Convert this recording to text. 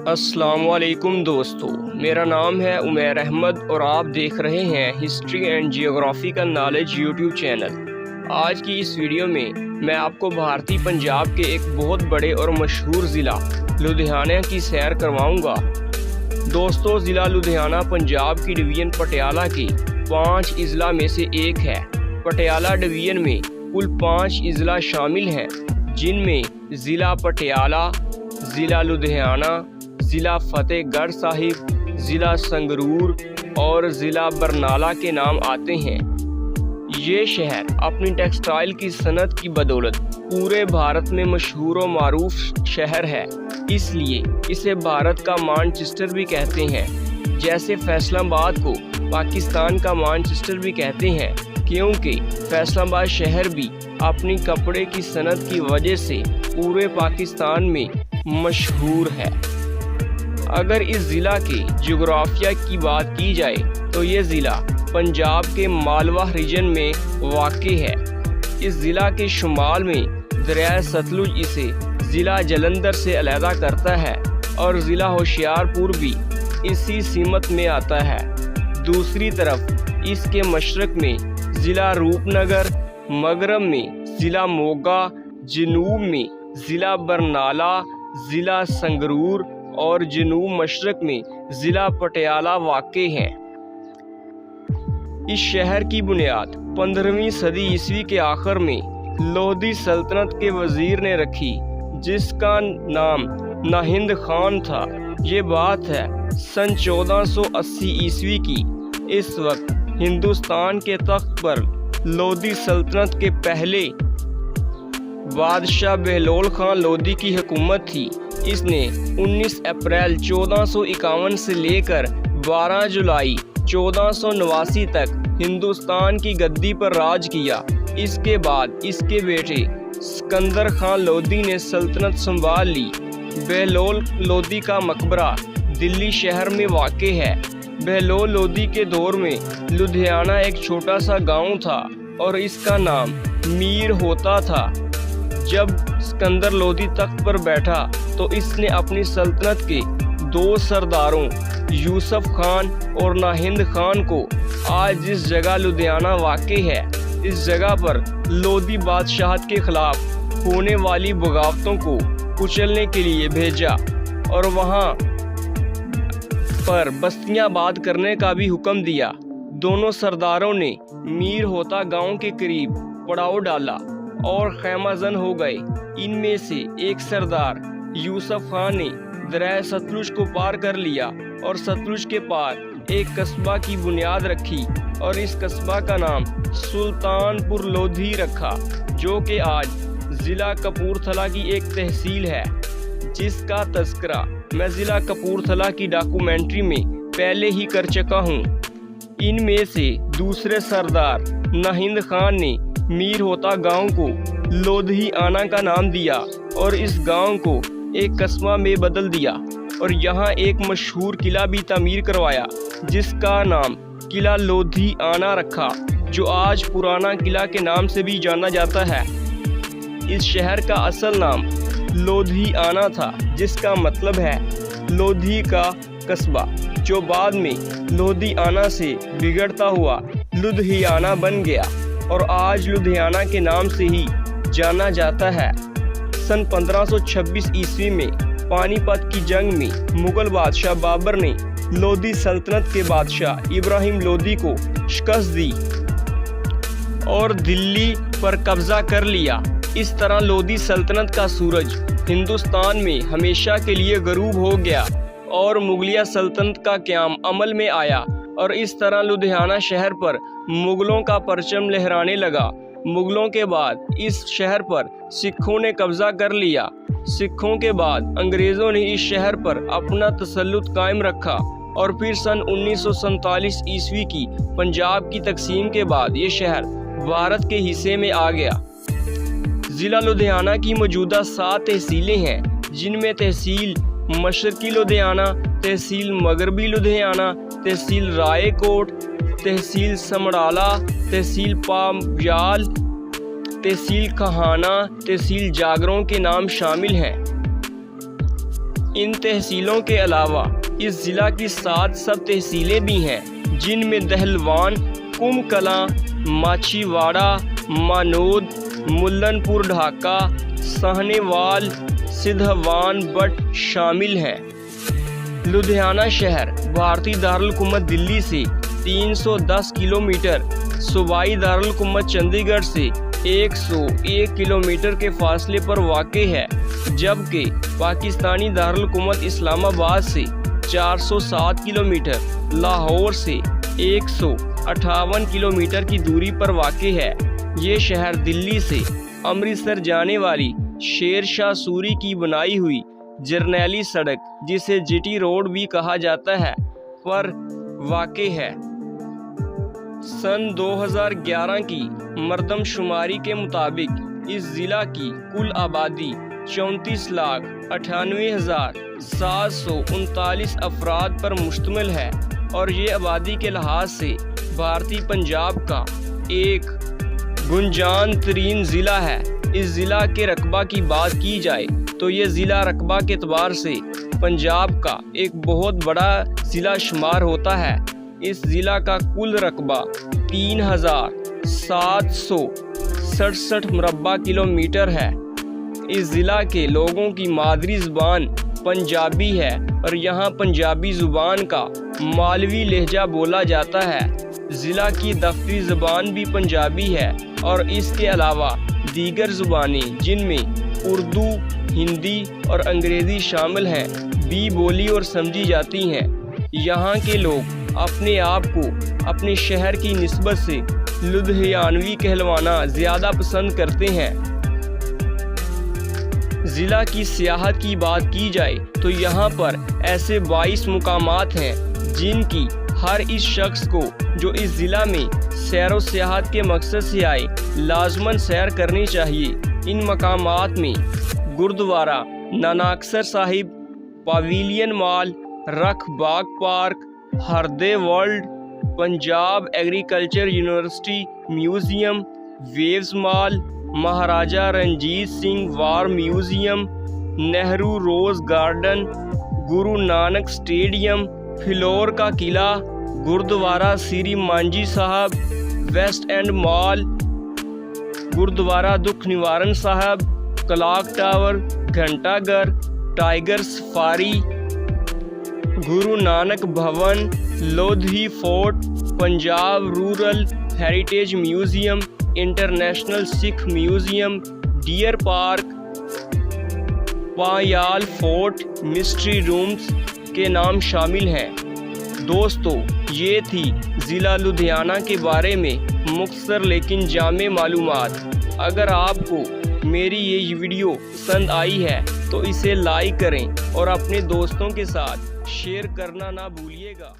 السلام علیکم دوستو، میرا نام ہے عمیر احمد اور آپ دیکھ رہے ہیں ہسٹری اینڈ جیوگرافی کا نالج یوٹیوب چینل۔ آج کی اس ویڈیو میں آپ کو بھارتی پنجاب کے ایک بہت بڑے اور مشہور ضلع لدھیانہ کی سیر کرواؤں گا۔ دوستو، ضلع لدھیانہ پنجاب کی ڈویژن پٹیالہ کے 5 اضلاع میں سے ایک ہے۔ پٹیالہ ڈویژن میں کل 5 اضلاع شامل ہیں، جن میں ضلع پٹیالہ، ضلع لدھیانہ، ضلع فتح گڑھ صاحب، ضلع سنگرور اور ضلع برنالہ کے نام آتے ہیں۔ یہ شہر اپنی ٹیکسٹائل کی صنعت کی بدولت پورے بھارت میں مشہور و معروف شہر ہے، اس لیے اسے بھارت کا مانچسٹر بھی کہتے ہیں۔ جیسے فیصل آباد کو پاکستان کا مانچسٹر بھی کہتے ہیں، کیونکہ فیصل آباد شہر بھی اپنی کپڑے کی صنعت کی وجہ سے پورے پاکستان میں مشہور ہے۔ اگر اس ضلع کے جغرافیہ کی بات کی جائے تو یہ ضلع پنجاب کے مالوہ ریجن میں واقع ہے۔ اس ضلع کے شمال میں دریائے ستلج اسے ضلع جلندھر سے علیحدہ کرتا ہے اور ضلع ہوشیار پور بھی اسی سمت میں آتا ہے۔ دوسری طرف اس کے مشرق میں ضلع روپ نگر، مغرب میں ضلع موگا، جنوب میں ضلع برنالہ، ضلع سنگرور اور جنوب مشرق میں ضلع پٹیالہ واقع ہیں۔ اس شہر کی بنیاد 15ویں صدی عیسوی کے آخر میں لودھی سلطنت کے وزیر نے رکھی، جس کا نام ناہند خان تھا۔ یہ بات ہے سن 1480 عیسوی کی۔ اس وقت ہندوستان کے تخت پر لودھی سلطنت کے پہلے بادشاہ بہلول خان لودھی کی حکومت تھی۔ اس نے 19 اپریل 1451 سے لے کر 12 جولائی 1489 تک ہندوستان کی گدی پر راج کیا۔ اس کے بعد اس کے بیٹے سکندر خان لودھی نے سلطنت سنبھال لی۔ بہلول لودھی کا مقبرہ دلی شہر میں واقع ہے۔ بہلول لودھی کے دور میں لدھیانہ ایک چھوٹا سا گاؤں تھا اور اس کا نام میر ہوتا تھا۔ جب سکندر لودھی تخت پر بیٹھا تو اس نے اپنی سلطنت کے 2 سرداروں یوسف خان اور ناہند خان کو آج جس جگہ لدھیانہ واقع ہے، اس جگہ پر لودھی بادشاہت کے خلاف ہونے والی بغاوتوں کو کچلنے کے لیے بھیجا اور وہاں پر بستیاں آباد کرنے کا بھی حکم دیا۔ دونوں سرداروں نے میر ہوتا گاؤں کے قریب پڑاؤ ڈالا اور خیمہ زن ہو گئے۔ ان میں سے ایک سردار یوسف خان نے دریائے ستلج کو پار کر لیا اور ستلج کے پار ایک قصبہ کی بنیاد رکھی اور اس قصبہ کا نام سلطان پور لودھی رکھا، جو کہ آج ضلع کپورتھلا کی ایک تحصیل ہے، جس کا تذکرہ میں ضلع کپورتھلا کی ڈاکومنٹری میں پہلے ہی کر چکا ہوں۔ ان میں سے دوسرے سردار ناہند خان نے میر ہوتا گاؤں کو لودھی آنا کا نام دیا اور اس گاؤں کو ایک قصبہ میں بدل دیا اور یہاں ایک مشہور قلعہ بھی تعمیر کروایا، جس کا نام قلعہ لودھی آنا رکھا، جو آج پرانا قلعہ کے نام سے بھی جانا جاتا ہے۔ اس شہر کا اصل نام لودھی آنا تھا، جس کا مطلب ہے لودھی کا قصبہ، جو بعد میں لودھی آنا سے بگڑتا ہوا لدھیانہ بن گیا اور آج لدھیانہ کے نام سے ہی جانا جاتا ہے۔ سن 1526 عیسوی میں پانی پت کی جنگ میں مغل بادشاہ بابر نے لودھی سلطنت کے بادشاہ ابراہیم لودھی کو شکست دی اور دلی پر قبضہ کر لیا۔ اس طرح لودھی سلطنت کا سورج ہندوستان میں ہمیشہ کے لیے غروب ہو گیا اور مغلیہ سلطنت کا قیام عمل میں آیا اور اس طرح لدھیانہ شہر پر مغلوں کا پرچم لہرانے لگا۔ مغلوں کے بعد اس شہر پر سکھوں نے قبضہ کر لیا۔ سکھوں کے بعد انگریزوں نے اس شہر پر اپنا تسلط قائم رکھا اور پھر سن 1947 عیسوی کی پنجاب کی تقسیم کے بعد یہ شہر بھارت کے حصے میں آ گیا۔ ضلع لدھیانہ کی موجودہ 7 تحصیلیں ہیں، جن میں تحصیل مشرقی لدھیانہ، تحصیل مغربی لدھیانہ، تحصیل رائے کوٹ، تحصیل سمڑالہ، تحصیل پامجال، تحصیل کھہانہ، تحصیل جاگروں کے نام شامل ہیں۔ ان تحصیلوں کے علاوہ اس ضلع کی 7 سب تحصیلیں بھی ہیں، جن میں دہلوان، کم کلاں، ماچھی واڑہ، مانود، ملن پور ڈھاکہ، ساہنیوال، سدھوان بٹ شامل ہیں۔ لدھیانہ شہر بھارتی دارالحکومت دلی سے 310 کلومیٹر، صوبائی دارالحکومت چندی گڑھ سے 101 کلومیٹر کے فاصلے پر واقع ہے، جبکہ پاکستانی دارالحکومت اسلام آباد سے 407 کلومیٹر، لاہور سے 158 کلومیٹر کی دوری پر واقع ہے۔ یہ شہر دلی سے امرتسر جانے والی شیر شاہ سوری کی بنائی ہوئی جرنیلی سڑک، جسے جی ٹی روڈ بھی کہا جاتا ہے، پر واقع ہے۔ سن 2011 کی مردم شماری کے مطابق اس ضلع کی کل آبادی 34,98,739 افراد پر مشتمل ہے، اور یہ آبادی کے لحاظ سے بھارتی پنجاب کا ایک گنجان ترین ضلع ہے۔ اس ضلع کے رقبہ کی بات کی جائے تو یہ ضلع رقبہ کے اعتبار سے پنجاب کا ایک بہت بڑا ضلع شمار ہوتا ہے۔ اس ضلع کا کل رقبہ 3,767 مربع کلومیٹر ہے۔ اس ضلع کے لوگوں کی مادری زبان پنجابی ہے، اور یہاں پنجابی زبان کا مالوی لہجہ بولا جاتا ہے۔ ضلع کی دفتری زبان بھی پنجابی ہے، اور اس کے علاوہ دیگر زبانیں جن میں اردو، ہندی اور انگریزی شامل ہیں بھی بولی اور سمجھی جاتی ہیں۔ یہاں کے لوگ اپنے آپ کو اپنے شہر کی نسبت سے لدھیانوی کہلوانا زیادہ پسند کرتے ہیں۔ ضلع کی سیاحت کی بات کی جائے تو یہاں پر ایسے 22 مقامات ہیں جن کی ہر اس شخص کو جو اس ضلع میں سیر و سیاحت کے مقصد سے آئے لازماً سیر کرنی چاہیے۔ ان مقامات میں گردوارہ ناناکسر صاحب، پاویلین Mall, Rakh Bagh Park, Hardy's World, Punjab Agriculture University Museum, Waves Mall, Maharaja Ranjit Singh War Museum, Nehru Rose Garden, Guru Nanak Stadium, Phillaur کا قلعہ، گردوارہ سری مانجی صاحب، ویسٹ اینڈ مال، گردوارہ دکھ نوارن صاحب، clock Tower, Ghanta Ghar, Tiger Safari, Guru Nanak Bhawan, Lodhi Fort, Punjab Rural Heritage Museum, International Sikh Museum, Deer Park, Payal Fort, Mystery Rooms کے نام شامل ہیں۔ دوستو، یہ تھی ضلع لدھیانہ کے بارے میں مختصر لیکن جامع معلومات۔ اگر آپ کو میری یہ ویڈیو پسند آئی ہے تو اسے لائک کریں اور اپنے دوستوں کے ساتھ شیئر کرنا نہ بھولیے گا۔